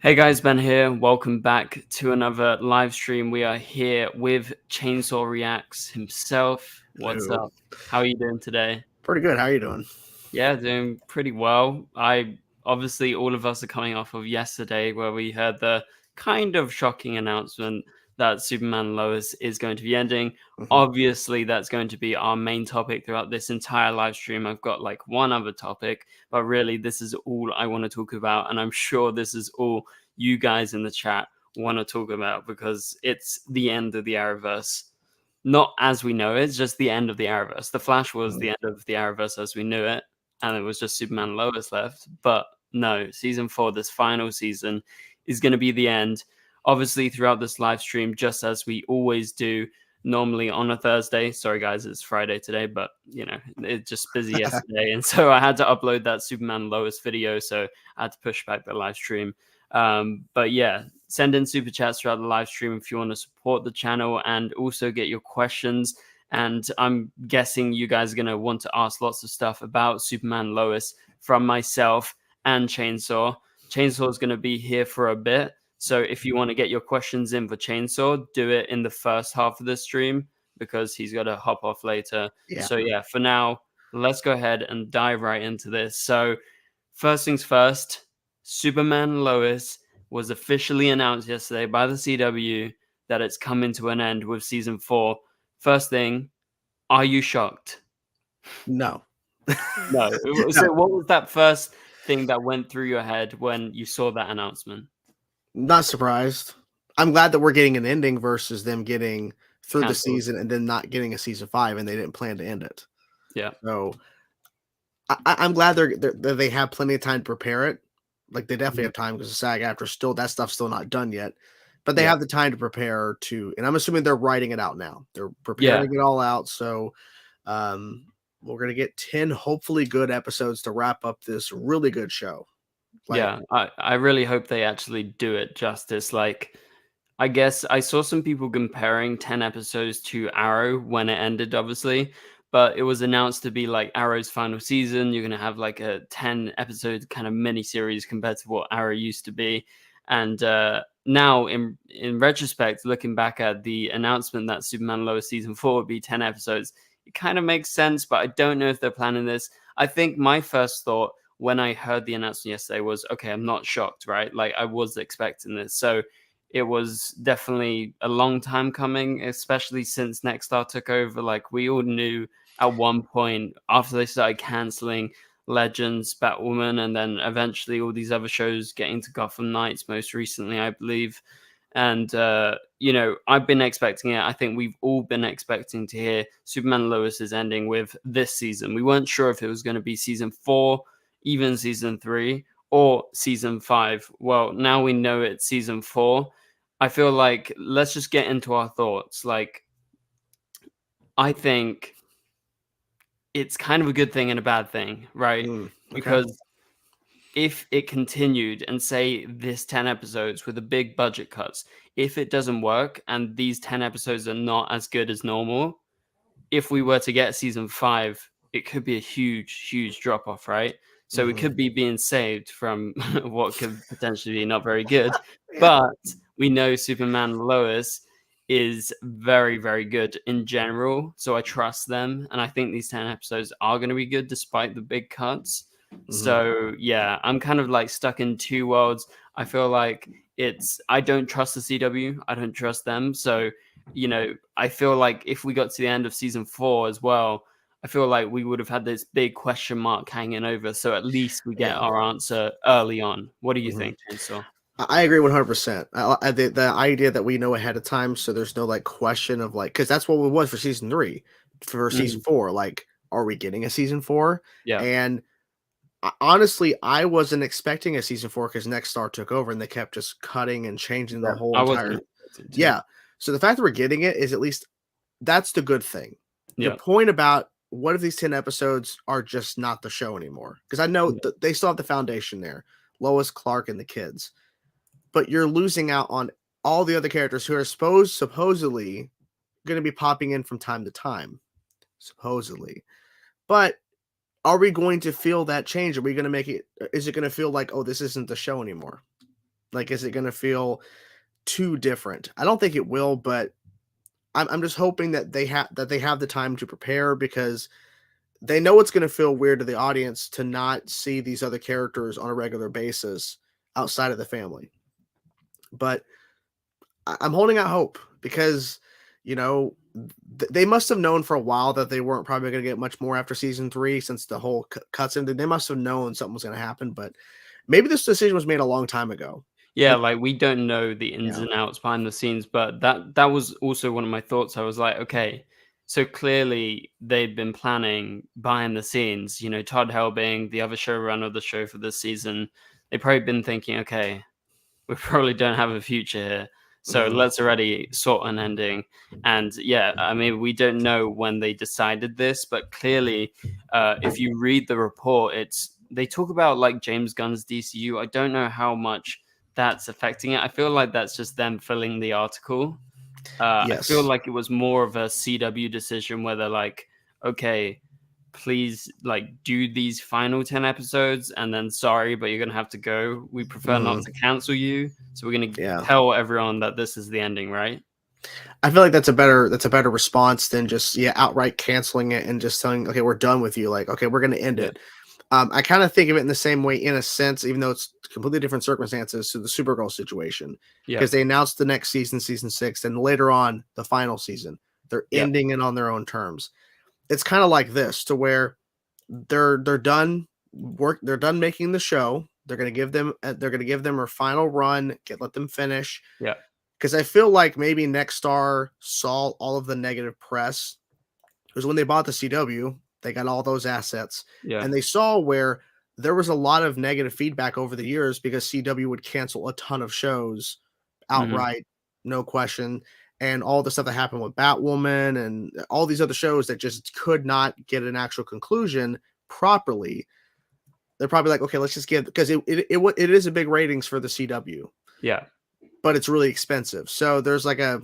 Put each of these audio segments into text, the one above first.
Hey guys, Ben here. Welcome back to another live stream. We are here with Chainsaw Reacts himself. What's Hello. up? How are you doing today? Pretty good. How are you doing? Yeah, doing pretty well. Obviously all of us are coming off of yesterday where we heard the kind of shocking announcement that Superman Lois is going to be ending. Mhm. Obviously, that's going to be our main topic throughout this entire live stream. I've got like one other topic, but really this is all I want to talk about, and I'm sure this is all you guys in the chat want to talk about because it's the end of the Arrowverse. Not as we know it, it's just the end of the Arrowverse. The Flash was the end of the Arrowverse as we knew it, and it was just Superman and Lois left. But no, season 4, this final season, is going to be the end. Obviously, throughout this live stream, just as we always do, normally on a Thursday. Sorry, guys, it's Friday today, but you know, it's just busy yesterday. And so I had to upload that Superman Lois video. So I had to push back the live stream. But yeah, send in super chats throughout the live stream if you want to support the channel and also get your questions. And I'm guessing you guys are going to want to ask lots of stuff about Superman Lois from myself and Chainsaw. Chainsaw is going to be here for a bit. So if you want to get your questions in for Chainsaw, do it in the first half of the stream because he's got to hop off later. Yeah. So yeah, for now, let's go ahead and dive right into this. So first things first, Superman Lois was officially announced yesterday by the CW that it's coming to an end with season 4. First thing, are you shocked? No. No. So what was that first thing that went through your head when you saw that announcement? Not surprised. I'm glad that we're getting an ending versus them getting through the Cancelled. season and then not getting a season 5 and they didn't plan to end it. Yeah. So I'm glad they have plenty of time to prepare it. Like they definitely have time because the SAG after that stuff's still not done yet. But they have the time to prepare and I'm assuming they're writing it out now. They're preparing it all out. So we're gonna get 10 hopefully good episodes to wrap up this really good show. Yeah, I really hope they actually do it justice. Like, I guess I saw some people comparing 10 episodes to Arrow when it ended, obviously, but it was announced to be like Arrow's final season. You're going to have like a 10 episode kind of mini series compared to what Arrow used to be. And now, in retrospect, looking back at the announcement that Superman Lois season 4 would be 10 episodes, it kind of makes sense, but I don't know if they're planning this. I think my first thought when I heard the announcement yesterday was, okay, I'm not shocked, right? Like I was expecting this. So it was definitely a long time coming, especially since Nexstar took over. Like we all knew at one point after they started canceling Legends, Batwoman, and then eventually all these other shows getting to Gotham Knights most recently, I believe. And, you know, I've been expecting it. I think we've all been expecting to hear Superman Lois is ending with this season. We weren't sure if it was going to be season 4, even season 3, or season 5. Well, now we know it's season 4. I feel like let's just get into our thoughts. Like, I think it's kind of a good thing and a bad thing, right? Okay. Because if it continued and say this 10 episodes with the big budget cuts, if it doesn't work and these 10 episodes are not as good as normal, if we were to get season 5, it could be a huge drop off, right? So we could be being saved from what could potentially be not very good. But we know Superman Lois is very good in general. So I trust them. And I think these 10 episodes are going to be good despite the big cuts. So yeah, I'm kind of like stuck in two worlds. I feel like I don't trust the CW. I don't trust them. So, you know, I feel like if we got to the end of season 4 as well, I feel like we would have had this big question mark hanging over. So at least we get our answer early on. What do you think, Chainsaw? I agree 100%. The idea that we know ahead of time, so there's no like question of like, because that's what it was for season 3, for season 4. Like, are we getting a season 4? Yeah. And honestly, I wasn't expecting a season 4 because Nexstar took over and they kept just cutting and changing the whole entire. Yeah. So the fact that we're getting it is at least that's the good thing. The point about what if these 10 episodes are just not the show anymore? Because I know they still have the foundation there, Lois, Clark, and the kids, but you're losing out on all the other characters who are supposedly going to be popping in from time to time, supposedly. But are we going to feel that change? Are we going to make it? Is it going to feel like, oh, this isn't the show anymore? Like, is it going to feel too different? I don't think it will, but I'm just hoping that they have the time to prepare, because they know it's going to feel weird to the audience to not see these other characters on a regular basis outside of the family. But I'm holding out hope, because, you know, they must have known for a while that they weren't probably going to get much more after season 3, since the whole cuts ended. They must have known something was going to happen, but maybe this decision was made a long time ago. Yeah, like, we don't know the ins and outs behind the scenes, but that was also one of my thoughts. I was like, okay, so clearly they've been planning behind the scenes. You know, Todd Helbing, the other showrunner of the show for this season, they've probably been thinking, okay, we probably don't have a future here, so let's already sort an ending. And yeah, I mean, we don't know when they decided this, but clearly, if you read the report, they talk about like James Gunn's DCU. I don't know how much that's affecting it. I feel like that's just them filling the article. I feel like it was more of a CW decision where they're like, okay, please, like, do these final 10 episodes, and then sorry, but you're gonna have to go. We prefer not to cancel you, so we're gonna tell everyone that this is the ending, right? I feel like that's a better response than just outright canceling it and just telling, okay, we're done with you. Like, okay, we're gonna end it. I kind of think of it in the same way, in a sense, even though it's completely different circumstances, to the Supergirl situation, because they announced the next season, season 6, and later on the final season, they're ending it on their own terms. It's kind of like this, to where they're done they're done making the show. They're gonna give them a final run, let them finish. Yeah, because I feel like maybe Nexstar saw all of the negative press, because when they bought the CW, they got all those assets, and they saw where there was a lot of negative feedback over the years, because CW would cancel a ton of shows outright, no question. And all the stuff that happened with Batwoman and all these other shows that just could not get an actual conclusion properly. They're probably like, okay, let's just give, because it is a big ratings for the CW. Yeah. But it's really expensive. So there's like a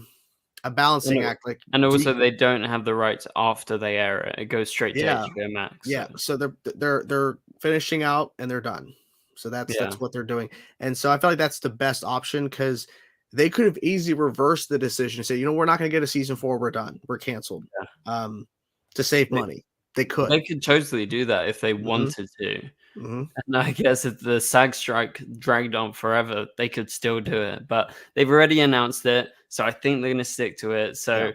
balancing act. Like, and also they don't have the rights after they air it. It goes straight to HBO Max. Yeah. So they're finishing out and they're done. So that's what they're doing. And so I feel like that's the best option, because they could have easily reversed the decision and say, you know, we're not going to get a season 4. We're done. We're canceled. To save money. They could totally do that if they wanted to. And I guess if the SAG strike dragged on forever, they could still do it. But they've already announced it, so I think they're going to stick to it. So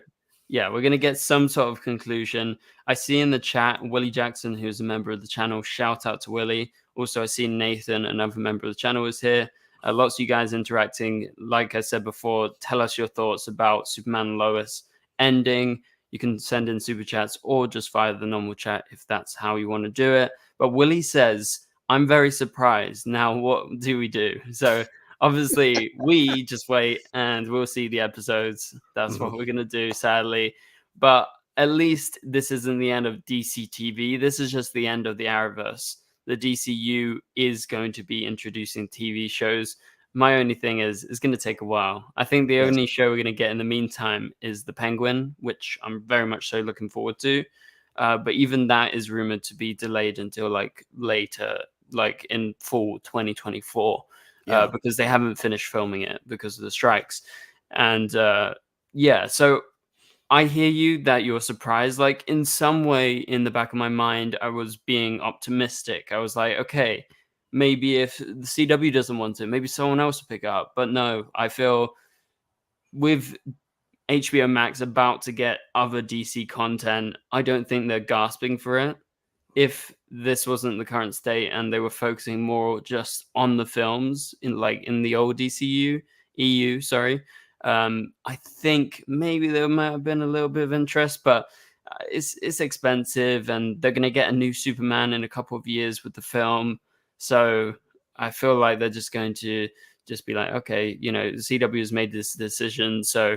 yeah, we're going to get some sort of conclusion. I see in the chat Willie Jackson, who's a member of the channel. Shout out to Willie. Also, I see Nathan, another member of the channel, is here. Lots of you guys interacting. Like I said before, tell us your thoughts about Superman and Lois ending. You can send in super chats or just via the normal chat if that's how you want to do it. But Willie says, I'm very surprised. Now, what do we do? So obviously, we just wait and we'll see the episodes. That's what we're going to do, sadly. But at least this isn't the end of DCTV. This is just the end of the Arrowverse. The DCU is going to be introducing TV shows. My only thing is, it's going to take a while. I think the only show we're going to get in the meantime is The Penguin, which I'm very much so looking forward to. But even that is rumored to be delayed until like later, like in fall 2024, because they haven't finished filming it because of the strikes. And so I hear you that you're surprised. Like, in some way, in the back of my mind, I was being optimistic. I was like, okay, maybe if the CW doesn't want it, maybe someone else will pick it up. But no, I feel with HBO Max about to get other DC content, I don't think they're gasping for it. If this wasn't the current state and they were focusing more just on the films in the old DCU, EU, sorry, I think maybe there might have been a little bit of interest, but it's expensive, and they're going to get a new Superman in a couple of years with the film. So I feel like they're just going to just be like, okay, you know, the CW has made this decision, so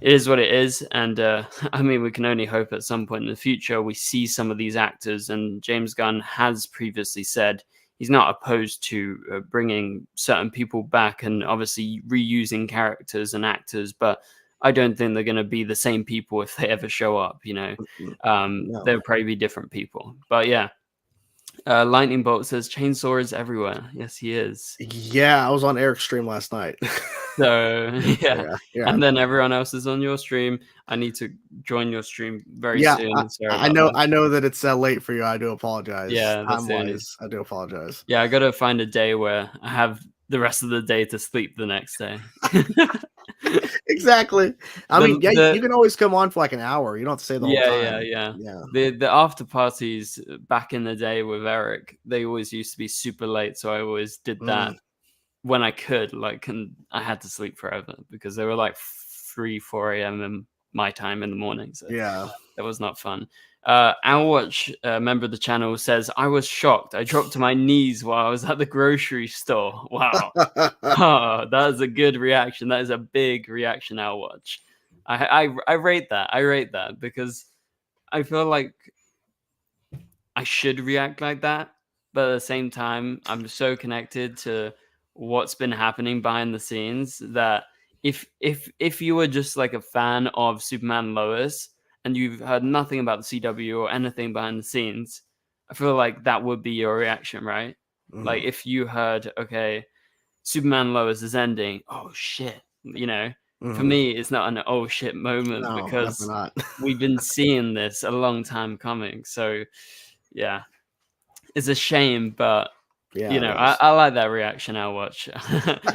it is what it is. And I mean, we can only hope at some point in the future we see some of these actors. And James Gunn has previously said he's not opposed to bringing certain people back and obviously reusing characters and actors, but I don't think they're going to be the same people if they ever show up, you know. No. They'll probably be different people. But yeah, Lightning Bolt says Chainsaw is everywhere. Yes, he is. Yeah, I was on Eric's stream last night. So yeah. Yeah. And then everyone else is on your stream. I need to join your stream very soon. I know that it's late for you. I do apologize. Yeah, time wise, I do apologize. Yeah, I gotta find a day where I have the rest of the day to sleep the next day. Exactly. I mean, you can always come on for like an hour. You don't have to say the whole time. Yeah. The after parties back in the day with Eric, they always used to be super late, so I always did that when I could. Like, and I had to sleep forever because they were like 3-4 a.m. in my time in the morning. So yeah, that was not fun. Owlwatch, member of the channel, says, I was shocked. I dropped to my knees while I was at the grocery store. Wow. Oh, that is a good reaction. That is a big reaction, Owlwatch. I rate that. I rate that because I feel like I should react like that. But at the same time, I'm so connected to what's been happening behind the scenes that if you were just like a fan of Superman and Lois and you've heard nothing about the CW or anything behind the scenes, I feel like that would be your reaction, right? Like if you heard, okay, Superman and Lois is ending, oh shit, you know. For me, it's not an oh shit moment because we've been seeing this a long time coming. So yeah, it's a shame, but you know, I like that reaction. Owlwatch.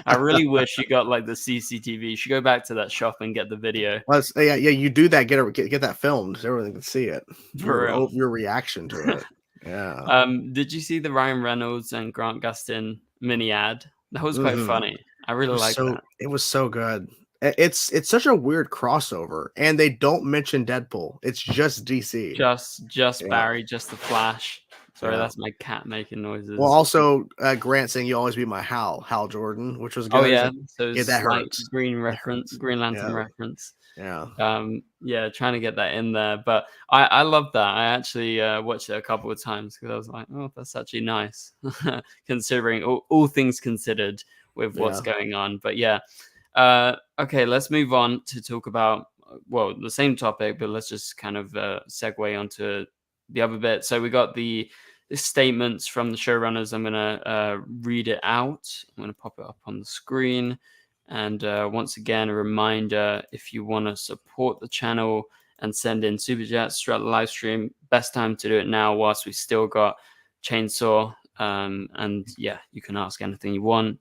I really wish you got like the CCTV. You should go back to that shop and get the video. Yeah, you do that. Get that filmed so everyone can see it. Your reaction to it. Yeah. Did you see the Ryan Reynolds and Grant Gustin mini ad? That was quite funny. I really liked that. It was so good. It's such a weird crossover, and they don't mention Deadpool. It's just DC. Just Barry, just the Flash. Sorry, that's my cat making noises. Well, also Grant saying "You'll always be my Hal Jordan," which was good. Oh yeah, so that hurts. Green Lantern reference. Yeah. Yeah, trying to get that in there, but I love that. I actually watched it a couple of times because I was like, oh, that's actually nice, considering all things considered with what's going on. But yeah, okay, let's move on to talk about the same topic, but let's just kind of segue onto the other bit. So we got the statements from the showrunners. I'm gonna read it out. I'm gonna pop it up on the screen. And once again, a reminder, if you want to support the channel and send in super chats throughout the live stream, best time to do it now whilst we still got Chainsaw. And yeah, you can ask anything you want.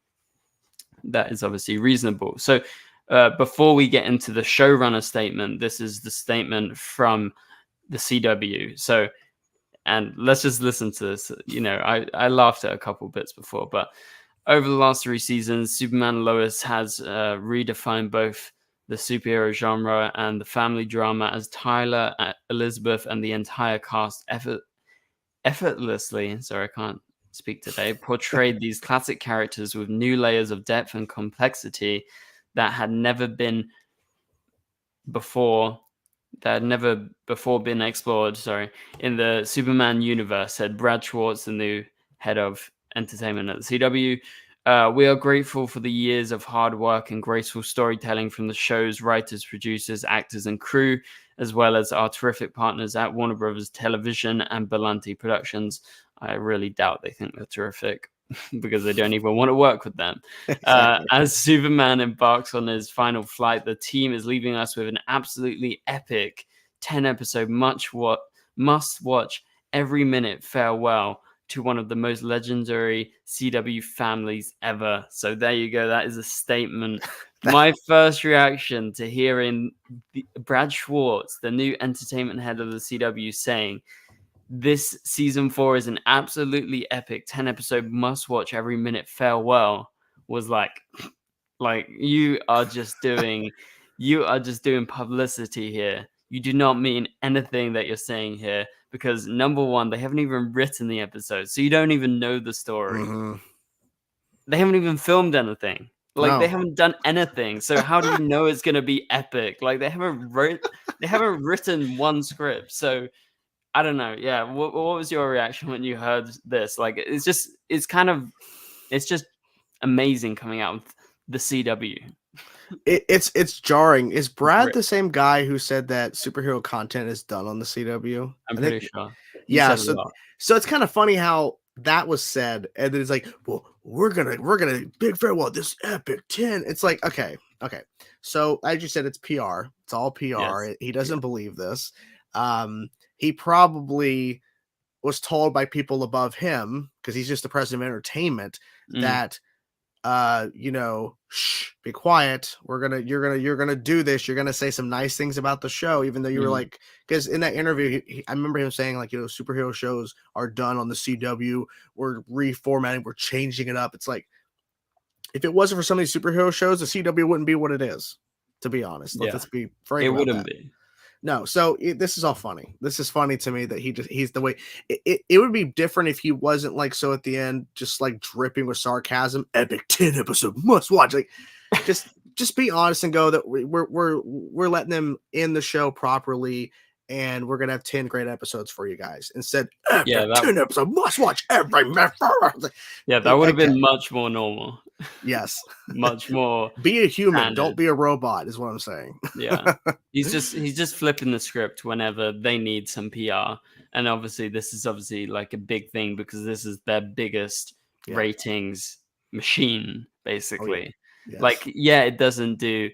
That is obviously reasonable. So before we get into the showrunner statement, this is the statement from the CW. So, and let's just listen to this. You know, I laughed at a couple bits before, but over the last 3 seasons, Superman and Lois has redefined both the superhero genre and the family drama as Tyler, Elizabeth, and the entire cast effortlessly, sorry, I can't speak today, portrayed these classic characters with new layers of depth and complexity that had never before been explored, in the Superman universe, said Brad Schwartz, the new head of entertainment at the CW. We are grateful for the years of hard work and graceful storytelling from the show's writers, producers, actors, and crew, as well as our terrific partners at Warner Brothers Television and Berlanti Productions. I really doubt they think they're terrific because they don't even want to work with them. As Superman embarks on his final flight, the team is leaving us with an absolutely epic 10-episode must-watch every minute farewell to one of the most legendary CW families ever. So there you go. That is a statement. My first reaction to hearing Brad Schwartz, the new entertainment head of the CW, saying this season 4 is an absolutely epic 10-episode must-watch every minute farewell was like you are just doing publicity here. You do not mean anything that you're saying here because, number one, they haven't even written the episode, so you don't even know the story. They haven't even filmed anything. They haven't done anything. So how do you know it's going to be epic? Like they haven't written one script. So I don't know. Yeah. What was your reaction when you heard this? Like it's just amazing coming out of the CW. It's jarring. Is Brad the same guy who said that superhero content is done on the CW? I'm pretty sure. Yeah, so it's kind of funny how that was said, and then it's like, well, we're gonna big farewell this epic 10. It's like, okay. So as you said, it's PR. It's all PR. Yes. He doesn't believe this. He probably was told by people above him, because he's just the president of entertainment, that shh, be quiet. You're gonna do this. You're gonna say some nice things about the show, even though you were like, because in that interview, I remember him saying like, superhero shows are done on the CW. We're reformatting. We're changing it up. It's like, if it wasn't for some of these superhero shows, the CW wouldn't be what it is. To be honest, let's be frank. It wouldn't be. No, so this is all funny. This is funny to me that he's the way. It would be different if he wasn't like, so at the end, just like dripping with sarcasm. Epic 10 episode must watch. Like, just be honest and go that we're letting them in the show properly, and we're gonna have 10 great episodes for you guys. Instead, epic 10 episode must watch every member. Yeah, that would have been much more normal. Yes. Much more. Be a human, standard. Don't be a robot, is what I'm saying. Yeah. He's just flipping the script whenever they need some PR. And obviously this is like a big thing, because this is their biggest ratings machine, basically. Oh, yes. Like, it doesn't do,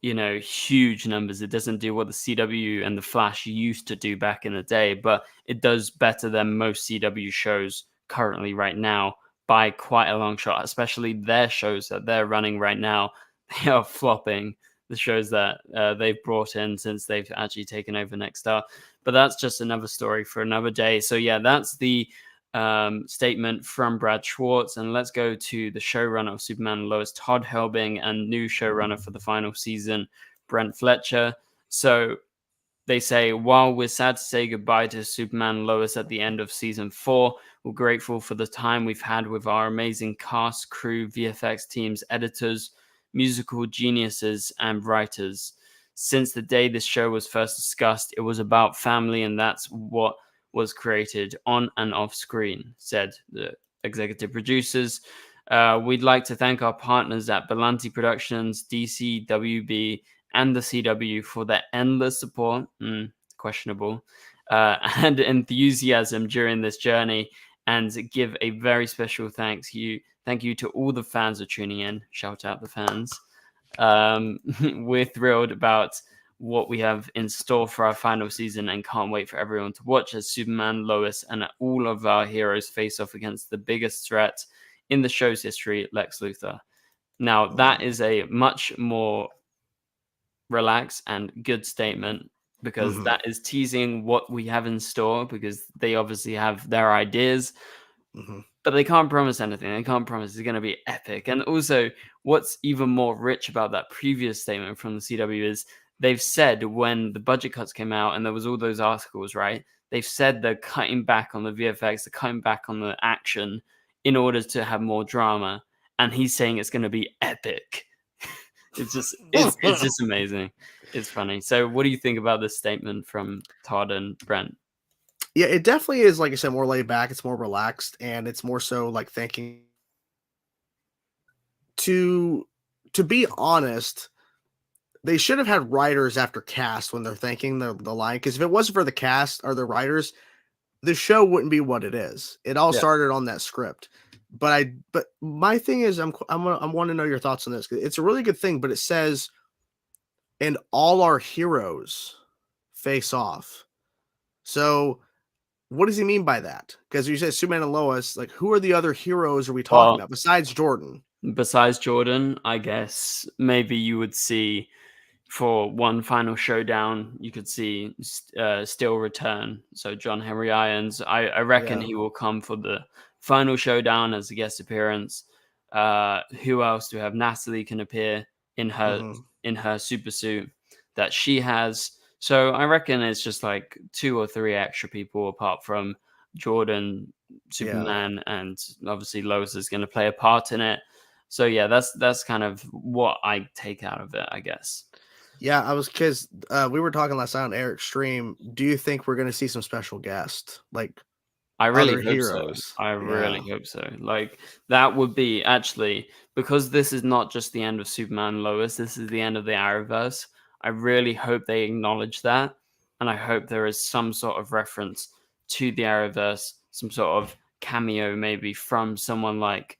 huge numbers. It doesn't do what the CW and the Flash used to do back in the day, but it does better than most CW shows currently right now, by quite a long shot. Especially their shows that they're running right now, they are flopping, the shows that they've brought in since they've actually taken over Nexstar. But that's just another story for another day. So that's the statement from Brad Schwartz. And let's go to the showrunner of Superman and Lois, Todd Helbing, and new showrunner for the final season, Brent Fletcher. So they say, while we're sad to say goodbye to Superman and Lois at the end of season 4, we're grateful for the time we've had with our amazing cast, crew, VFX teams, editors, musical geniuses, and writers. Since the day this show was first discussed, it was about family, and that's what was created on and off screen, said the executive producers. We'd like to thank our partners at Berlanti Productions, DCWB, and the CW for their endless support, questionable, and enthusiasm during this journey, and give a very special thank you to all the fans for tuning in. Shout out the fans. We're thrilled about what we have in store for our final season, and can't wait for everyone to watch as Superman, Lois, and all of our heroes face off against the biggest threat in the show's history, Lex Luthor. Now, that is a much more relaxed and good statement, because that is teasing what we have in store, because they obviously have their ideas, but they can't promise anything. They can't promise it's going to be epic. And also, what's even more rich about that previous statement from the CW is they've said, when the budget cuts came out and there was all those articles, right? They've said they're cutting back on the VFX, they're cutting back on the action in order to have more drama. And he's saying it's going to be epic. It's just amazing. It's funny. So what do you think about this statement from Todd and Brent? Yeah, it definitely is, like I said, more laid back. It's more relaxed, and it's more so like thinking. To be honest, they should have had writers after cast when they're thinking the line, because if it wasn't for the cast or the writers, the show wouldn't be what it is. It all started on that script. But my thing is, I want to know your thoughts on this. It's a really good thing, but it says, and all our heroes face off. So what does he mean by that? Because you said Superman and Lois, like, who are the other heroes are we talking about besides Jordan? Besides Jordan, I guess maybe you would see, for one final showdown, you could see Steel return. So John Henry Irons, I reckon he will come for the final showdown as a guest appearance. Who else do we have? Natalie can appear in her super suit that she has. So I reckon it's just like 2 or 3 extra people apart from Jordan, Superman, and obviously Lois is going to play a part in it. So that's kind of what I take out of it, I guess. Yeah, because we were talking last night on Eric's stream. Do you think we're going to see some special guests, like I really hope so. I really hope so. Like, that would be, actually, because this is not just the end of Superman and Lois, this is the end of the Arrowverse. I really hope they acknowledge that, and I hope there is some sort of reference to the Arrowverse, some sort of cameo maybe from someone like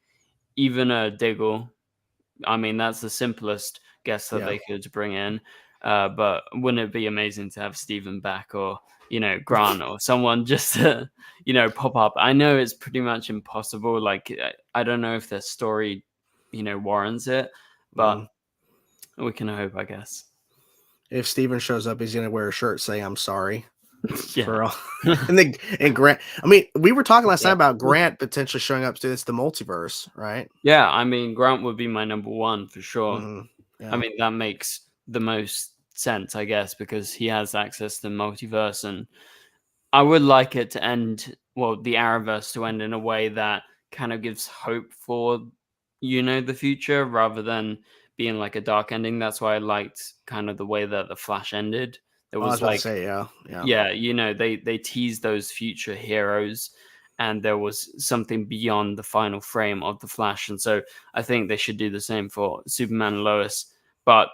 even a Diggle. I mean, that's the simplest guess that they could bring in. But wouldn't it be amazing to have Steven back, or Grant, or someone just to pop up? I know it's pretty much impossible. Like, I don't know if their story warrants it, but we can hope, I guess. If Steven shows up, he's gonna wear a shirt saying "I'm sorry." Yeah. and Grant. I mean, we were talking last night about Grant potentially showing up to this the multiverse, right? Yeah, I mean, Grant would be my number one for sure. Yeah. I mean, that makes the most sense, I guess, because he has access to multiverse, and I would like it to end, well, the Arrowverse to end in a way that kind of gives hope for the future, rather than being like a dark ending. That's why I liked kind of the way that the Flash ended. It was I was about to say, yeah, they teased those future heroes, and there was something beyond the final frame of the Flash, and so I think they should do the same for Superman and Lois, but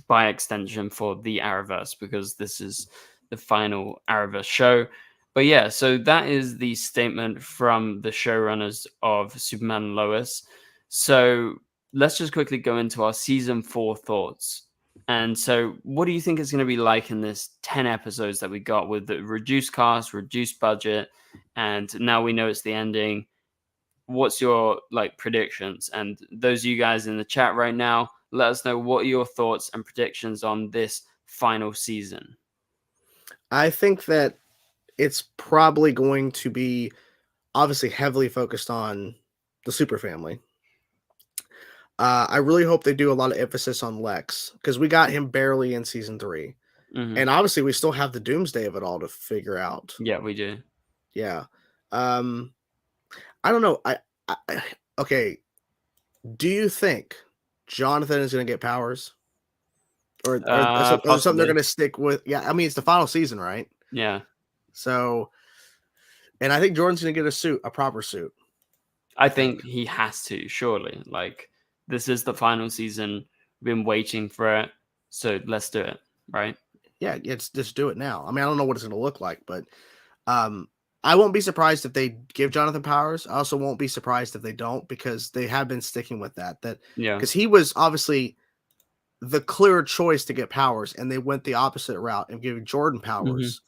by extension for the Arrowverse, because this is the final Arrowverse show. But yeah, so that is the statement from the showrunners of Superman and Lois. So let's just quickly go into our season 4 thoughts. And so, what do you think it's going to be like in this 10 episodes that we got with the reduced cast, reduced budget, and now we know it's the ending? What's your predictions? And those of you guys in the chat right now, let us know what are your thoughts and predictions on this final season. I think that it's probably going to be obviously heavily focused on the super family. I really hope they do a lot of emphasis on Lex, because we got him barely in season 3. And obviously we still have the doomsday of it all to figure out. Yeah, we do. Yeah. I don't know. Okay. Do you think Jonathan is going to get powers? Or something they're going to stick with? Yeah, I mean, it's the final season, right? Yeah. So, and I think Jordan's going to get a proper suit. I think he has to, surely. This is the final season. We've been waiting for it, so let's do it, right? Yeah, just do it now. I mean, I don't know what it's going to look like, but I won't be surprised if they give Jonathan powers. I also won't be surprised if they don't, because they have been sticking with that. Because he was obviously the clear choice to get powers, and they went the opposite route and giving Jordan powers.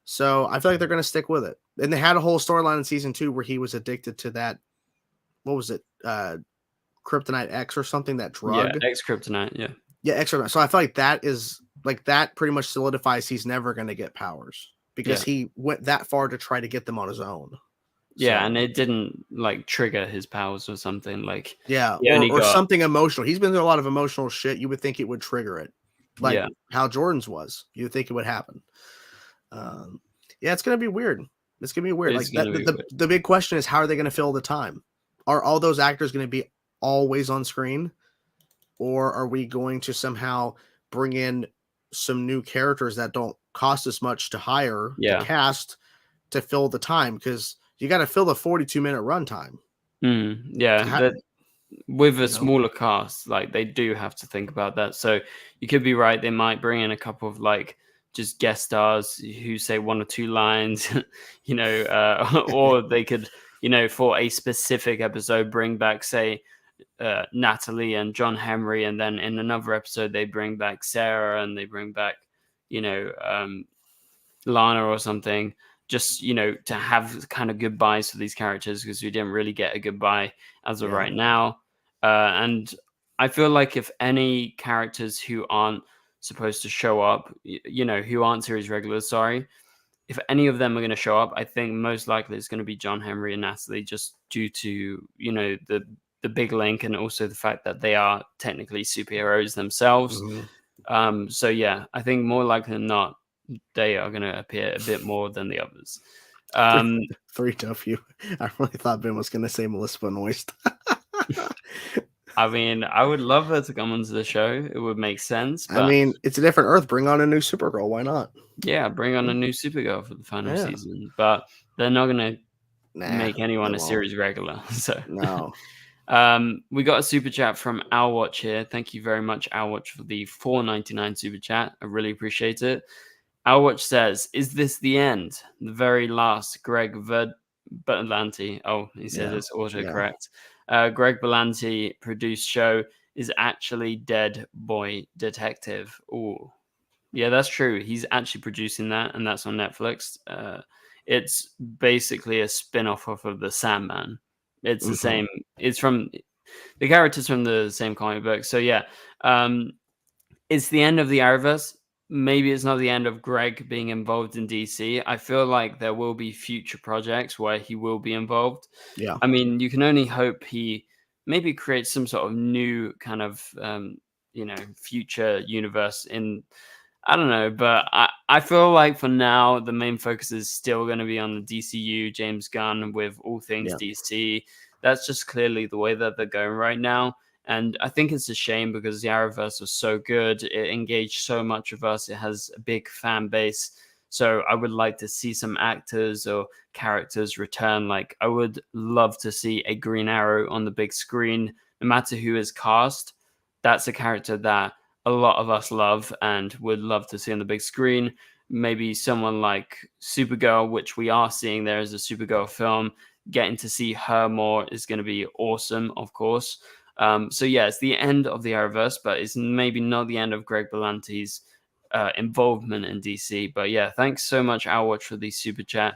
So I feel like they're going to stick with it. And they had a whole storyline in season 2 where he was addicted to that. What was it? Kryptonite X or something, that drug. Yeah, X Kryptonite, yeah. Yeah, X Kryptonite. So I feel like that pretty much solidifies he's never going to get powers, because he went that far to try to get them on his own. Yeah, and it didn't trigger his powers or something or something emotional. He's been through a lot of emotional shit. You would think it would trigger it, how Jordan's was. You would think it would happen. It's gonna be weird. It's gonna be weird. The big question is, how are they gonna fill the time? Are all those actors gonna be always on screen, or are we going to somehow bring in some new characters that don't cost as much to hire to cast to fill the time? Because you got to fill the 42-minute runtime. With a smaller cast, they do have to think about that. So you could be right. They might bring in a couple of just guest stars who say 1 or 2 lines, or they could, for a specific episode, bring back, say, Natalie and John Henry, and then in another episode they bring back Sarah, and they bring back Lana or something, just to have kind of goodbyes for these characters, because we didn't really get a goodbye as of right now. And I feel like if any characters who aren't supposed to show up, who aren't series regulars, if any of them are going to show up, I think most likely it's going to be John Henry and Natalie, just due to the big link, and also the fact that they are technically superheroes themselves. So yeah, I think more likely than not, they are going to appear a bit more than the others. 3W. I really thought Ben was going to say Melissa Benoist. I mean, I would love her to come onto the show. It would make sense. But, I mean, it's a different Earth. Bring on a new Supergirl. Why not? Yeah, bring on a new Supergirl for the final season. But they're not going to make anyone a series regular. So no. We got a super chat from Owlwatch here. Thank you very much, Owlwatch, for the $4.99 super chat. I really appreciate it. Our Watch says, "Is this the end? The very last Greg Berlanti?" Oh, he says it's autocorrect. Greg Berlanti produced show is actually Dead Boy Detective. Oh, yeah, that's true. He's actually producing that, and that's on Netflix. It's basically a spin-off of the Sandman. It's the same. It's from the characters from the same comic book. So yeah, it's the end of the Arrowverse. Maybe it's not the end of Greg being involved in DC. I feel like there will be future projects where he will be involved. Yeah. I mean, you can only hope he maybe creates some sort of new kind of future universe in, I don't know, but I feel like for now the main focus is still going to be on the DCU, James Gunn with all things DC. That's just clearly the way that they're going right now. And I think it's a shame because the Arrowverse was so good. It engaged so much of us. It has a big fan base. So I would like to see some actors or characters return. Like, I would love to see a Green Arrow on the big screen, no matter who is cast. That's a character that a lot of us love and would love to see on the big screen. Maybe someone like Supergirl, which we are seeing there as a Supergirl film. Getting to see her more is going to be awesome, of course. So yeah, it's the end of the Arrowverse, but it's maybe not the end of Greg Berlanti's involvement in DC. But yeah, thanks so much, Our Watch, for the super chat,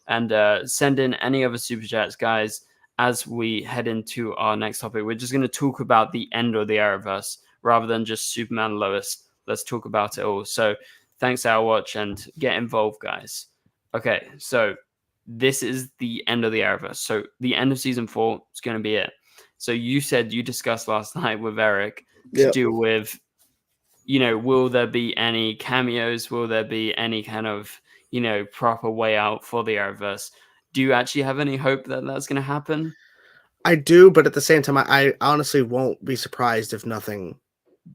and send in any other super chats, guys. As we head into our next topic, we're just going to talk about the end of the Arrowverse rather than just Superman Lois. Let's talk about it all. So thanks, Our Watch, and get involved, guys. Okay, so this is the end of the Arrowverse. So the end of season 4 is going to be it. So you said you discussed last night with Eric to do with, will there be any cameos? Will there be any kind of, proper way out for the Arrowverse? Do you actually have any hope that that's going to happen? I do, but at the same time, I honestly won't be surprised if nothing,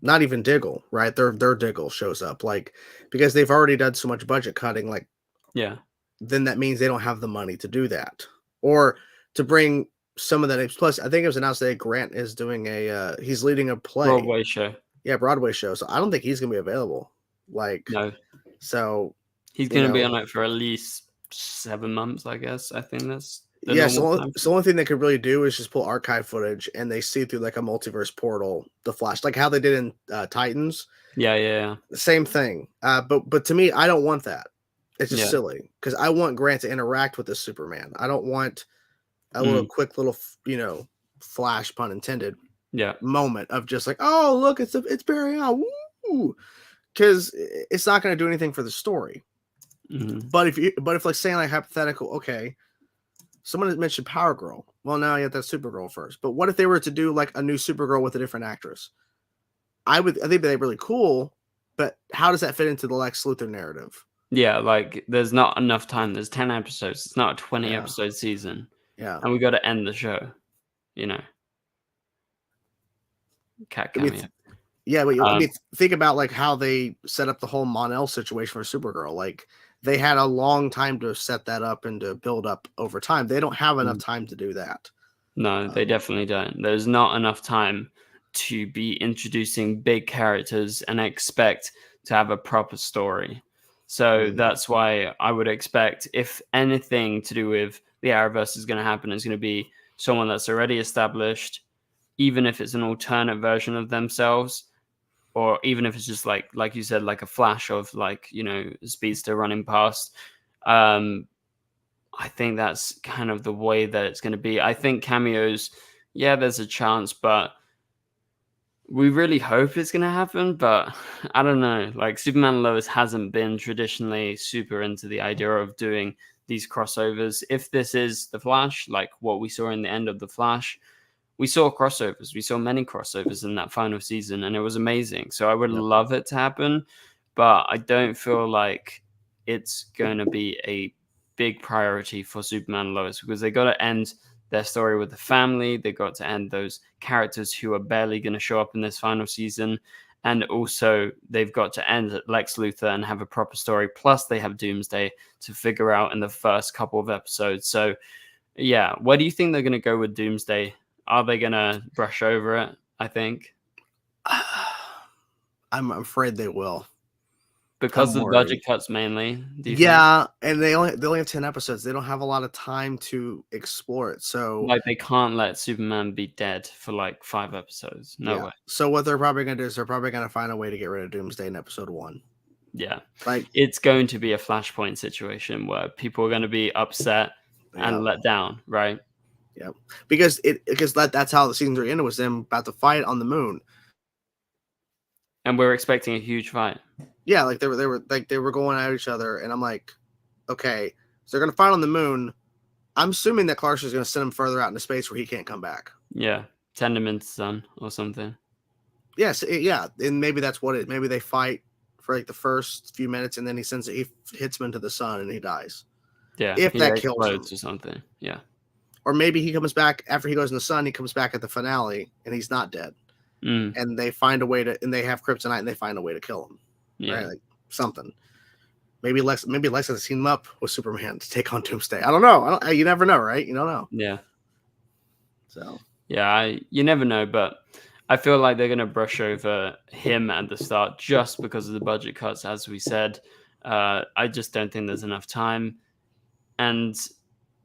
not even Diggle, right? Their Diggle shows up, like, because they've already done so much budget cutting, like, then that means they don't have the money to do that, or to bring some of the names. Plus, I think it was announced that Grant is doing he's leading a play. Broadway show. Yeah, Broadway show. So I don't think he's going to be available. Like, no. So he's going to be on it for at least 7 months, I guess. I think that's so the only thing they could really do is just pull archive footage and they see through like a multiverse portal the Flash, like how they did in Titans. Yeah. The same thing. But to me, I don't want that. It's just silly because I want Grant to interact with the Superman. I don't want a little quick little, Flash, pun intended, moment of just like, oh, look, it's Barry Allen, woo, because it's not going to do anything for the story. But if like saying like hypothetical, okay, someone has mentioned Power Girl. Well, now you have that Supergirl first. But what if they were to do like a new Supergirl with a different actress? I think that'd be really cool. But how does that fit into the Lex Luthor narrative? Yeah, like there's not enough time. There's 10 episodes. It's not a 20 episode season. Yeah. And we got to end the show, Cat cameo. But think about like how they set up the whole Mon-El situation for Supergirl. Like they had a long time to set that up and to build up over time. They don't have enough time to do that. No, they definitely don't. There's not enough time to be introducing big characters and expect to have a proper story. So that's why I would expect, if anything to do with the Arrowverse is going to happen, it's going to be someone that's already established, even if it's an alternate version of themselves, or even if it's just like you said, like a flash of like, Speedster running past. I think that's kind of the way that it's going to be. I think cameos, there's a chance, but we really hope it's going to happen, but I don't know. Like Superman and Lois hasn't been traditionally super into the idea of doing these crossovers. If this is the Flash, like what we saw in the end of the Flash, we saw crossovers. We saw many crossovers in that final season, and it was amazing. So I would love it to happen, but I don't feel like it's going to be a big priority for Superman and Lois because they got to end their story with the family. They got to end those characters who are barely going to show up in this final season. And also they've got to end Lex Luthor and have a proper story. Plus they have Doomsday to figure out in the first couple of episodes. So yeah, where do you think they're going to go with Doomsday? Are they going to brush over it? I think. I'm afraid they will. Because of the budget cuts mainly. Yeah, and they only have 10 episodes. They don't have a lot of time to explore it. So like they can't let Superman be dead for like 5 episodes. No way. So what they're probably gonna do is they're probably gonna find a way to get rid of Doomsday in episode 1. Yeah. Like it's going to be a Flashpoint situation where people are gonna be upset and let down, right? Yeah. Because that's how the season 3 ended, was them about to fight on the moon. And we're expecting a huge fight. Yeah, like they were going at each other, and I'm like, okay, so they're gonna fight on the moon. I'm assuming that Clarkson is gonna send him further out into space where he can't come back. Yeah, send him into the sun or something. Yes, yeah, and maybe that's what it. Maybe they fight for like the first few minutes, and then he hits him into the sun, and he dies. Yeah, if that kills him or something. Yeah, or maybe he comes back after he goes in the sun. He comes back at the finale, and he's not dead. And they find a way to, and they have kryptonite, and they find a way to kill him. Yeah, right? Like something. Maybe Lex has to team up with Superman to take on Doomsday. I don't know. You never know, right? You don't know. Yeah. So yeah, you never know, but I feel like they're gonna brush over him at the start just because of the budget cuts, as we said. I just don't think there's enough time. And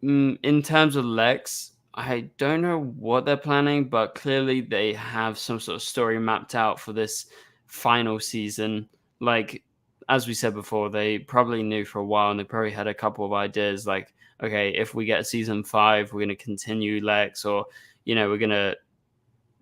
in terms of Lex, I don't know what they're planning, but clearly they have some sort of story mapped out for this final season. Like, as we said before, they probably knew for a while, and they probably had a couple of ideas like, okay, if we get a season 5, we're going to continue Lex, or, we're going to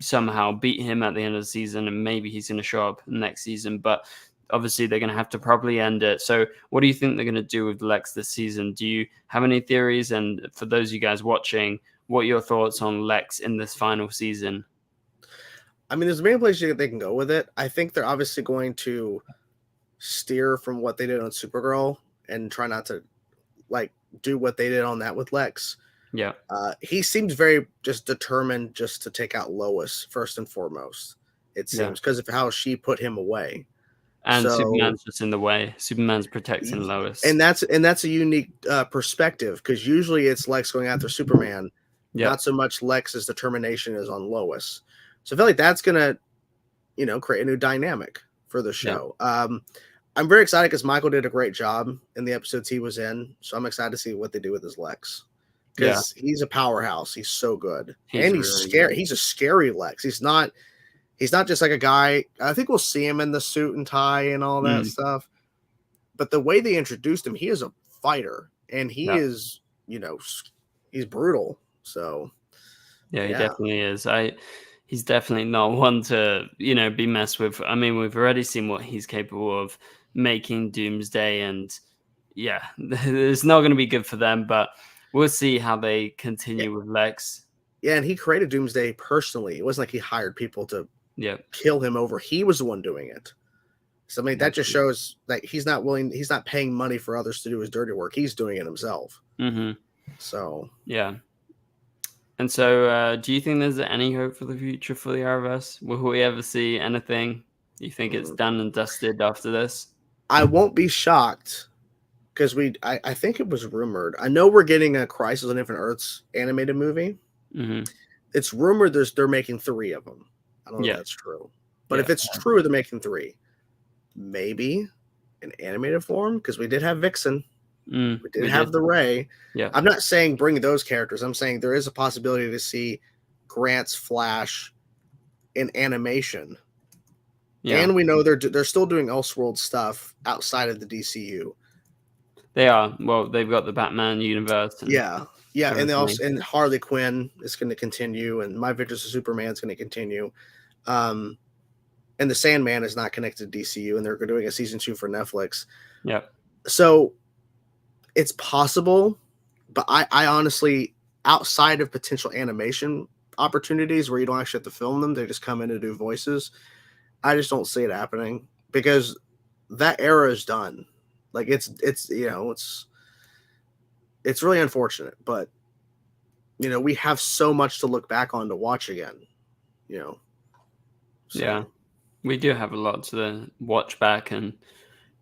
somehow beat him at the end of the season, and maybe he's going to show up next season. But obviously they're going to have to probably end it. So what do you think they're going to do with Lex this season? Do you have any theories? And for those of you guys watching, what are your thoughts on Lex in this final season? I mean, there's many places they can go with it. I think they're obviously going to steer from what they did on Supergirl and try not to do what they did on that with Lex. Yeah. He seems very just determined just to take out Lois first and foremost. It seems because of how she put him away. And Superman's just in the way. Superman's protecting Lois. And that's a unique perspective, because usually it's Lex going after Superman. Not so much Lex's determination is on Lois. So I feel like that's going to, create a new dynamic for the show. I'm very excited because Michael did a great job in the episodes he was in. So I'm excited to see what they do with his Lex. Because he's a powerhouse. He's so good. He's really scary. Good. He's a scary Lex. He's not just like a guy. I think we'll see him in the suit and tie and all that stuff. But the way they introduced him, he is a fighter. And he is, he's brutal. So, he definitely is. He's definitely not one to, be messed with. I mean, we've already seen what he's capable of making Doomsday. And it's not going to be good for them. But we'll see how they continue with Lex. Yeah, and he created Doomsday personally. It wasn't like he hired people to kill him over. He was the one doing it. So I mean, that just shows that he's not paying money for others to do his dirty work. He's doing it himself. So and so do you think there's any hope for the future for the Arrowverse? Will we ever see anything? You think it's done and dusted after this? I won't be shocked, because I think it was rumored. I know we're getting a Crisis on Infinite Earths animated movie. It's rumored they're making 3 of them. I don't know if that's true. But if it's true they're making 3, maybe in animated form, because we did have Vixen. We did have the Ray. I'm not saying bring those characters. I'm saying there is a possibility to see Grant's Flash in animation. And we know they're still doing Elseworld stuff outside of the DCU. They are. Well, they've got the Batman universe. And and they also, and Harley Quinn is going to continue, and My Victory Superman is going to continue. And the Sandman is not connected to DCU, and they're doing a season 2 for Netflix. So it's possible, but I honestly, outside of potential animation opportunities where you don't actually have to film them, they just come in to do voices, I just don't see it happening, because that era is done. Like it's really unfortunate, but we have so much to look back on to watch again. So. We do have a lot to watch back, and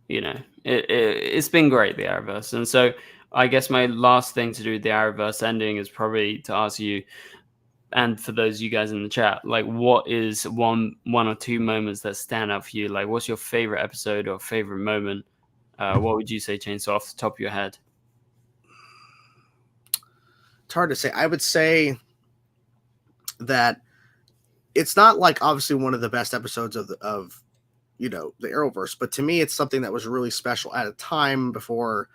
it's been great, the Arrowverse. And so I guess my last thing to do with the Arrowverse ending is probably to ask you, and for those of you guys in the chat, like, what is one or two moments that stand out for you? Like, what's your favorite episode or favorite moment? What would you say, Chainsaw, off the top of your head? It's hard to say. I would say that it's not like obviously one of the best episodes of the Arrowverse, but to me, it's something that was really special at a time before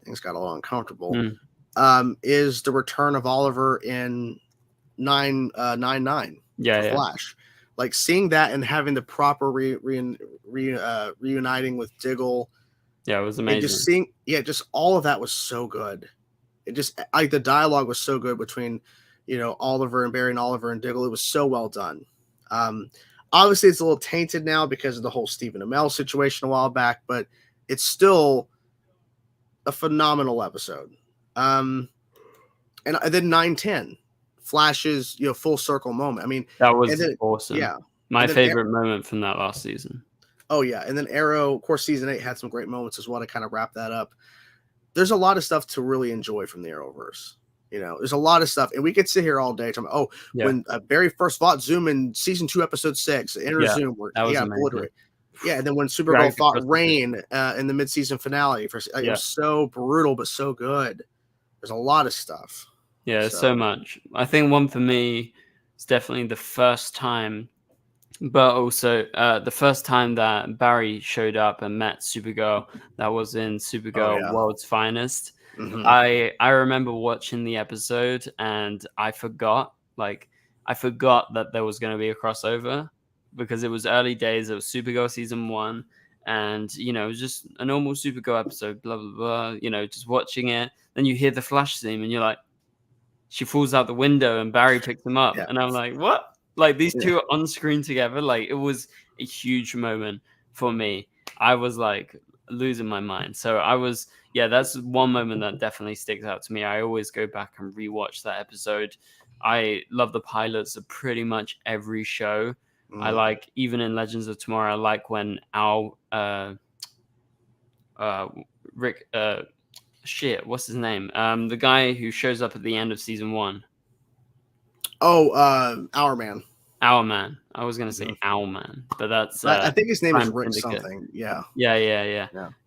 things got a little uncomfortable. Is the return of Oliver in 999 for Flash. Like seeing that and having the proper reuniting with Diggle. Yeah, it was amazing. And just seeing, just all of that was so good. It just like the dialogue was so good between, Oliver and Barry and Oliver and Diggle. It was so well done. Obviously, it's a little tainted now because of the whole Stephen Amell situation a while back, but it's still a phenomenal episode. And then 910, Flash's full circle moment. I mean, that was awesome. Yeah, my favorite moment from that last season. Oh yeah, and then Arrow, of course, season 8 had some great moments as well to kind of wrap that up. There's a lot of stuff to really enjoy from the Arrowverse. There's a lot of stuff, and we could sit here all day talking. When Barry first fought Zoom in season 2, episode 6, Enter Zoom, where he got obliterated. Yeah, and then when Supergirl fought Rain in the mid-season finale, it was so brutal but so good. There's a lot of stuff. Yeah, so much. I think one for me is definitely the first time, but also the first time that Barry showed up and met Supergirl. That was in Supergirl World's Finest. Mm-hmm. I remember watching the episode and I forgot that there was going to be a crossover because it was early days. It was Supergirl season 1, and it was just a normal Supergirl episode. Blah blah blah. Just watching it. Then you hear the Flash theme, and you're like, she falls out the window, and Barry picks him up, and I'm like, what? Like these two are on screen together. Like it was a huge moment for me. I was like losing my mind. So I was. Yeah, that's one moment that definitely sticks out to me. I always go back and rewatch that episode. I love the pilots of pretty much every show. I like, even in Legends of Tomorrow, I like when what's his name? The guy who shows up at the end of season 1. Hourman. Hourman. I was going to say Owlman, but that's... I think his name is Rick something. Yeah.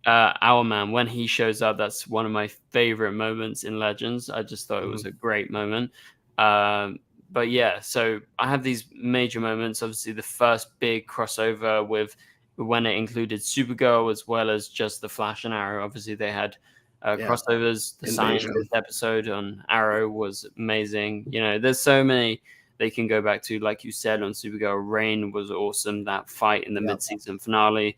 Hourman, when he shows up, that's one of my favorite moments in Legends. I just thought it was a great moment. But yeah, so I have these major moments. Obviously, the first big crossover with when it included Supergirl as well as just the Flash and Arrow. Obviously, they had crossovers. The scientist episode on Arrow was amazing. There's so many they can go back to. Like you said, on Supergirl, Rain was awesome. That fight in the mid-season finale.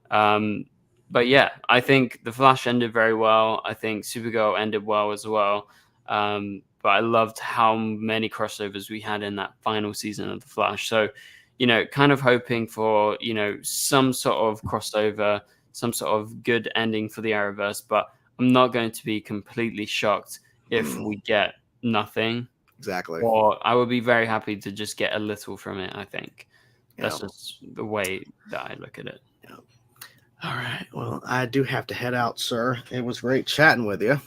But yeah, I think the Flash ended very well. I think Supergirl ended well as well. But I loved how many crossovers we had in that final season of the Flash. So, kind of hoping for, some sort of crossover, some sort of good ending for the Arrowverse. But I'm not going to be completely shocked if we get nothing. Exactly. Or I would be very happy to just get a little from it, I think. That's just the way that I look at it. Yeah. All right. Well, I do have to head out, sir. It was great chatting with you.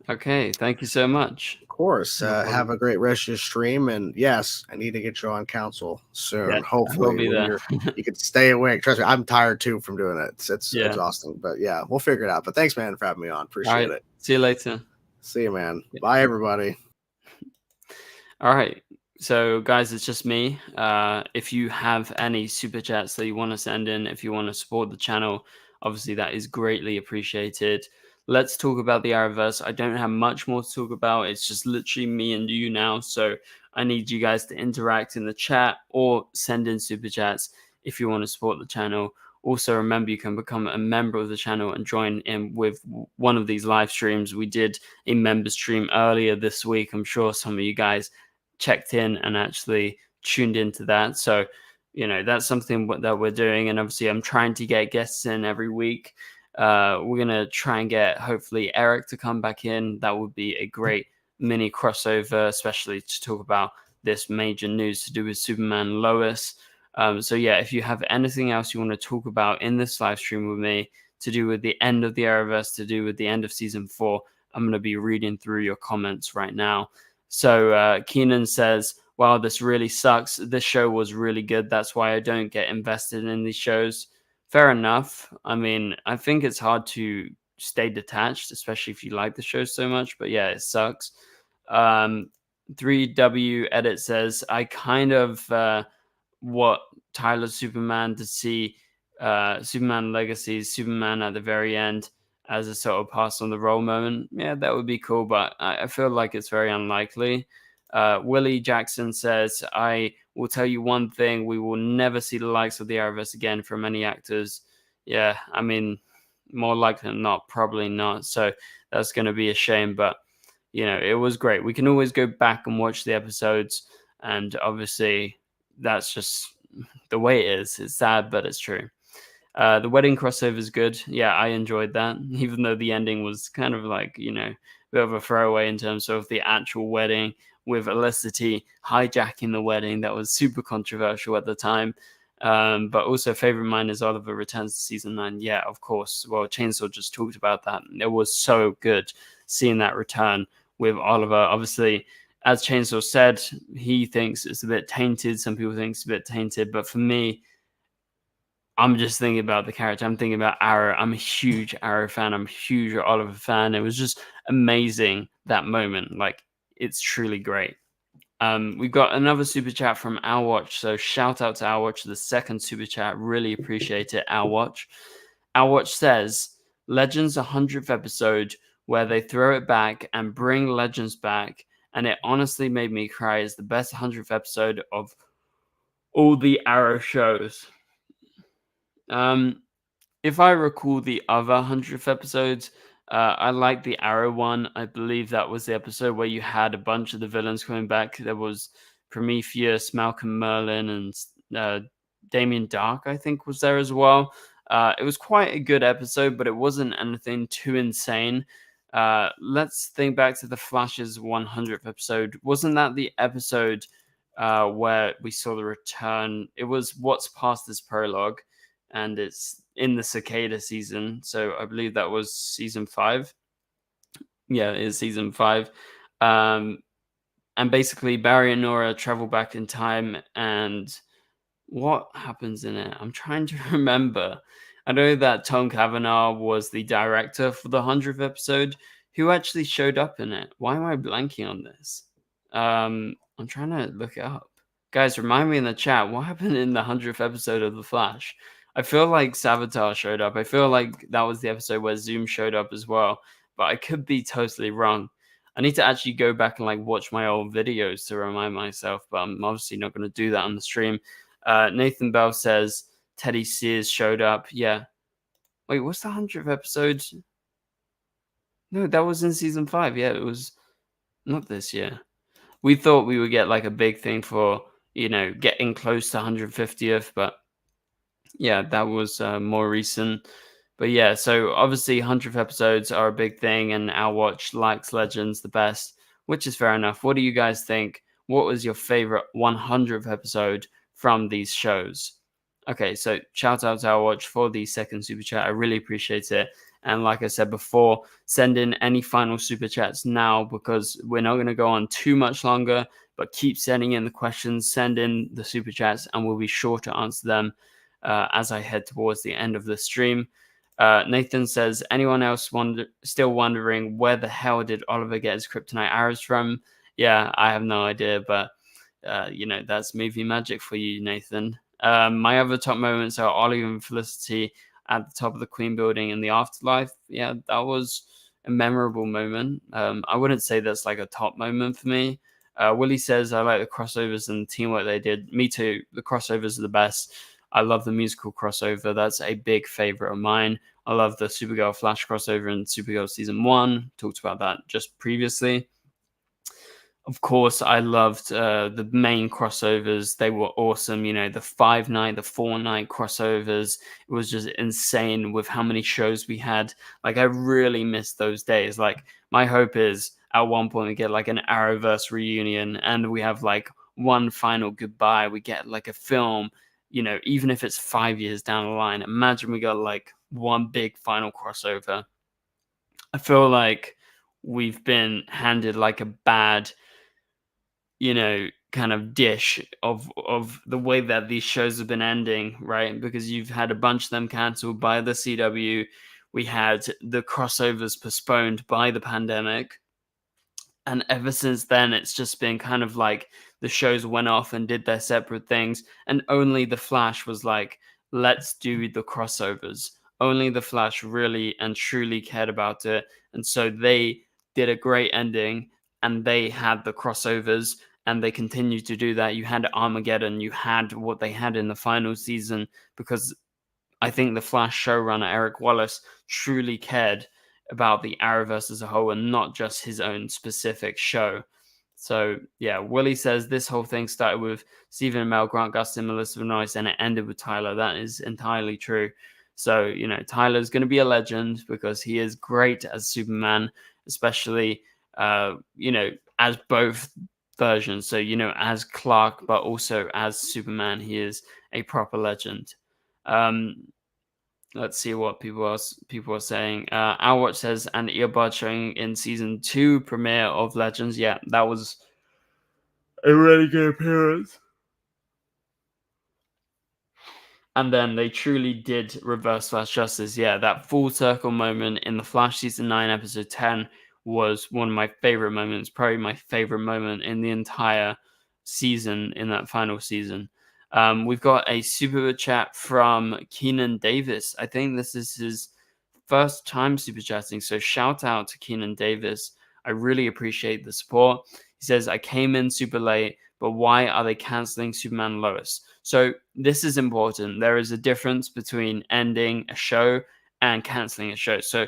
Okay. Thank you so much. Of course. Have a great rest of your stream. And yes, I need to get you on council soon. Yeah, hopefully you can stay awake. Trust me, I'm tired too from doing it. It's exhausting. But yeah, we'll figure it out. But thanks, man, for having me on. Appreciate it. See you later. See you, man. Yeah. Bye, everybody. All right. So, guys, it's just me. If you have any super chats that you want to send in, if you want to support the channel, obviously that is greatly appreciated. Let's talk about the Arrowverse. I don't have much more to talk about. It's just literally me and you now. So I need you guys to interact in the chat or send in super chats if you want to support the channel. Also, remember, you can become a member of the channel and join in with one of these live streams. We did a member stream earlier this week. I'm sure some of you guys checked in and actually tuned into that. So, that's something that we're doing. And obviously, I'm trying to get guests in every week. We're going to try and get, hopefully, Eric to come back in. That would be a great mini crossover, especially to talk about this major news to do with Superman and Lois. So yeah, if you have anything else you want to talk about in this live stream with me to do with the end of the Arrowverse, to do with the end of season 4, I'm going to be reading through your comments right now. So Keenan says, wow, this really sucks. This show was really good. That's why I don't get invested in these shows. Fair enough. I mean, I think it's hard to stay detached, especially if you like the show so much. But yeah, it sucks. 3W Edit says, I kind of what Tyler Superman to see Superman Legacy's Superman at the very end as a sort of pass on the role moment. Yeah, that would be cool, but I feel like it's very unlikely. Willie Jackson says, I will tell you one thing, we will never see the likes of the Arrowverse again from many actors. Yeah, I mean, more likely than not, probably not. So that's going to be a shame, but you know, it was great. We can always go back and watch the episodes, and obviously that's just the way it is. It's sad, but it's true. The wedding crossover is good. Yeah, I enjoyed that, even though the ending was kind of like, you know, a bit of a throwaway in terms of the actual wedding with Elicity hijacking the wedding. That was super controversial at the time. But also, favorite mine is Oliver returns to season 9. Yeah, of course. Well, Chainsaw just talked about that. It was so good seeing that return with Oliver. Obviously, as Chainsaw said, he thinks it's a bit tainted. Some people think it's a bit tainted. But for me, I'm just thinking about the character. I'm thinking about Arrow. I'm a huge Arrow fan. I'm a huge Oliver fan. It was just amazing, that moment. Like, it's truly great. We've got another super chat from Our Watch. So shout out to Our Watch, the second super chat. Really appreciate it, Our Watch. Our Watch says, Legends 100th episode where they throw it back and bring Legends back. And it honestly made me cry. It's the best 100th episode of all the Arrow shows. If I recall the other 100th episodes, I like the Arrow one. I believe that was the episode where you had a bunch of the villains coming back. There was Prometheus, Malcolm Merlin, and Damien Dark, I think, was there as well. It was quite a good episode, but it wasn't anything too insane. Let's think back to the Flash's 100th episode. Wasn't that the episode where we saw the return? It was What's Past This Prologue, and it's in the Cicada season. So I believe that was season 5. Yeah, it is season 5. And basically Barry and Nora travel back in time, and what happens in it? I'm trying to remember. I know that Tom Cavanaugh was the director for the 100th episode. Who actually showed up in it? Why am I blanking on this? I'm trying to look it up. Guys, remind me in the chat, what happened in the 100th episode of The Flash? I feel like Savitar showed up. I feel like that was the episode where Zoom showed up as well, but I could be totally wrong. I need to actually go back and like watch my old videos to remind myself, but I'm obviously not going to do that on the stream. Nathan Bell says Teddy Sears showed up. Yeah. Wait, what's the 100th episode? No, that was in season 5. Yeah, it was not this year. We thought we would get like a big thing for, you know, getting close to 150th, but yeah, that was more recent. But yeah, so obviously 100th episodes are a big thing, and Our Watch likes Legends the best, which is fair enough. What do you guys think? What was your favorite 100th episode from these shows? Okay, so shout out to Our Watch for the second super chat. I really appreciate it. And like I said before, send in any final super chats now, because we're not going to go on too much longer, but keep sending in the questions, send in the super chats, and we'll be sure to answer them as I head towards the end of the stream. Nathan says, anyone else still wondering where the hell did Oliver get his kryptonite arrows from? Yeah, I have no idea, but you know, that's movie magic for you, Nathan. My other top moments are Oliver and Felicity at the top of the Queen building in the afterlife. Yeah, that was a memorable moment. I wouldn't say that's like a top moment for me. Willie says, I like the crossovers and the teamwork they did. Me too. The crossovers are the best. I love the musical crossover. That's a big favorite of mine. I love the Supergirl Flash crossover in Supergirl season 1. Talked about that just previously. Of course, I loved the main crossovers. They were awesome. You know, the 5-night, the 4-night crossovers. It was just insane with how many shows we had. Like, I really missed those days. Like, my hope is at one point we get like an Arrowverse reunion and we have like one final goodbye. We get like a film, you know, even if it's 5 years down the line. Imagine we got like one big final crossover. I feel like we've been handed like a bad, you know, kind of dish of the way that these shows have been ending, right? Because you've had a bunch of them canceled by the CW. We had the crossovers postponed by the pandemic. And ever since then, it's just been kind of like the shows went off and did their separate things. And only The Flash was like, let's do the crossovers. Only The Flash really and truly cared about it. And so they did a great ending and they had the crossovers and they continued to do that. You had Armageddon, you had what they had in the final season, because I think the Flash showrunner, Eric Wallace, truly cared about the Arrowverse as a whole and not just his own specific show. So, yeah, Willie says this whole thing started with Stephen Amell, Grant Gustin, Melissa Benoist, and it ended with Tyler. That is entirely true. So, you know, Tyler's going to be a legend because he is great as Superman, especially, you know, as both versions. So, you know, as Clark, but also as Superman, he is a proper legend. Let's see what people are saying. Our Watch says an earbud showing in season 2 premiere of Legends. Yeah, that was a really good appearance. And then they truly did reverse Flash justice. Yeah, that full circle moment in the Flash season 9 episode 10 was one of my favorite moments, probably my favorite moment in the entire season, in that final season. We've got a super chat from Keenan Davis. I think this is his first time super chatting, so shout out to Keenan Davis. I really appreciate the support. He says, I came in super late, but why are they canceling Superman Lois? So this is important. There is a difference between ending a show and canceling a show. So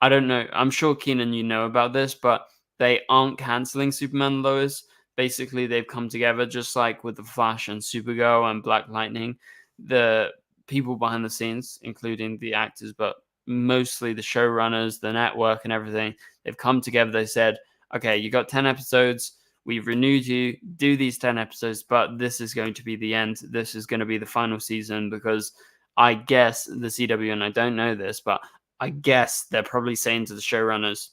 I don't know. I'm sure, Keenan, you know about this, but they aren't canceling Superman Lois. Basically, they've come together just like with The Flash and Supergirl and Black Lightning. The people behind the scenes, including the actors, but mostly the showrunners, the network and everything, they've come together. They said, okay, you got 10 episodes. We've renewed you, do these 10 episodes, but this is going to be the end. This is going to be the final season, because I guess the CW, and I don't know this, but I guess they're probably saying to the showrunners,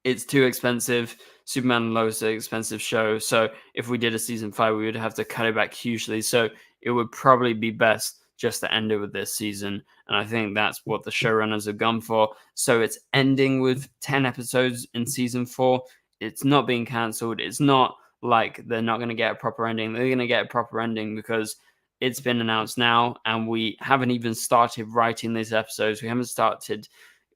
it's too expensive. Superman and Lois is an expensive show. So if we did a season 5, we would have to cut it back hugely. So it would probably be best just to end it with this season. And I think that's what the showrunners have gone for. So it's ending with 10 episodes in season 4. It's not being cancelled. It's not like they're not going to get a proper ending. They're going to get a proper ending because it's been announced now, and we haven't even started writing these episodes. We haven't started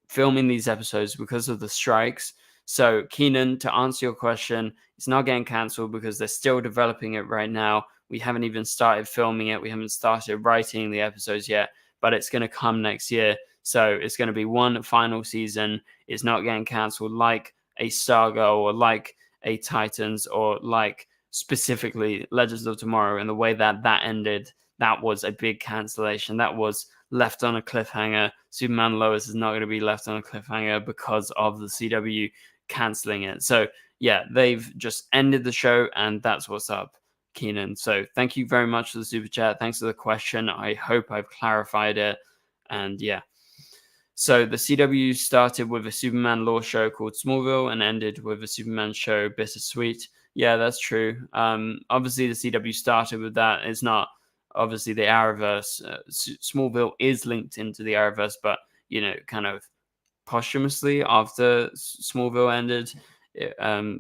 filming these episodes because of the strikes. So, Keenan, to answer your question, it's not getting cancelled because they're still developing it right now. We haven't even started filming it. We haven't started writing the episodes yet, but it's going to come next year. So it's going to be one final season. It's not getting cancelled like a Stargirl or like a Titans or like specifically Legends of Tomorrow. And the way that that ended, that was a big cancellation. That was left on a cliffhanger. Superman Lois is not going to be left on a cliffhanger because of the CW canceling it. So yeah, they've just ended the show, and that's what's up, Keenan. So thank you very much for the super chat. Thanks for the question. I hope I've clarified it. And yeah. So the CW started with a Superman lore show called Smallville and ended with a Superman show, Bittersweet. Yeah, that's true. Obviously, the CW started with that. It's not obviously the Arrowverse. Smallville is linked into the Arrowverse, but, you know, kind of posthumously after Smallville ended,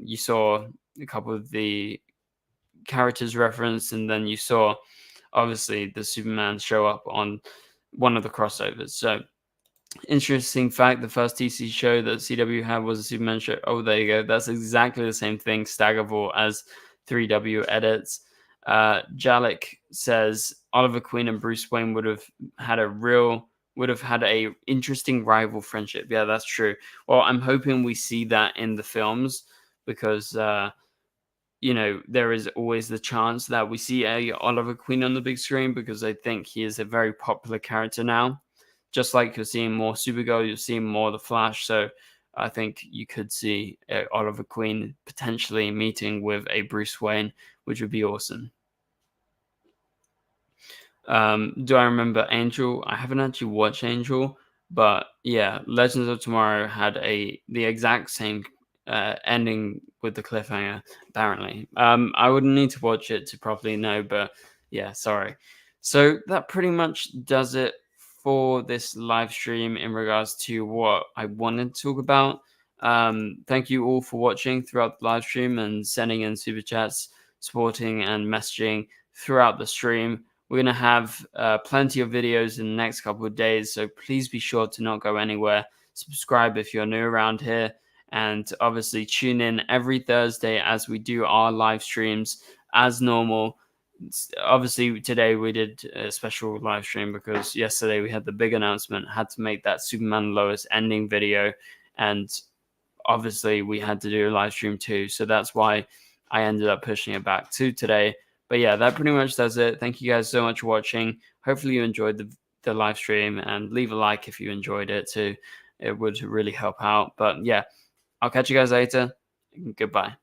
you saw a couple of the characters referenced, and then you saw obviously the Superman show up on one of the crossovers. So interesting fact, the first DC show that CW had was a Superman show. Oh, there you go. That's exactly the same thing, Staggerful, as 3W edits. Jalik says Oliver Queen and Bruce Wayne would have had a interesting rival friendship. Yeah, that's true. Well, I'm hoping we see that in the films, because you know, there is always the chance that we see a Oliver Queen on the big screen, because I think he is a very popular character now. Just like you're seeing more Supergirl, you're seeing more The Flash. So I think you could see Oliver Queen potentially meeting with a Bruce Wayne, which would be awesome. Do I remember Angel? I haven't actually watched Angel, but yeah, Legends of Tomorrow had the exact same ending with the cliffhanger, apparently. I would need to watch it to properly know, but yeah, sorry. So that pretty much does it for this live stream in regards to what I wanted to talk about. Thank you all for watching throughout the live stream and sending in super chats, supporting and messaging throughout the stream. We're going to have plenty of videos in the next couple of days, so please be sure to not go anywhere. Subscribe if you're new around here, and obviously tune in every Thursday as we do our live streams as normal. Obviously today we did a special live stream because yesterday we had the big announcement, had to make that Superman Lois ending video, and obviously we had to do a live stream too, so that's why I ended up pushing it back to today. But yeah, that pretty much does it. Thank you guys so much for watching. Hopefully you enjoyed the live stream, and leave a like if you enjoyed it too. It would really help out. But yeah, I'll catch you guys later. Goodbye.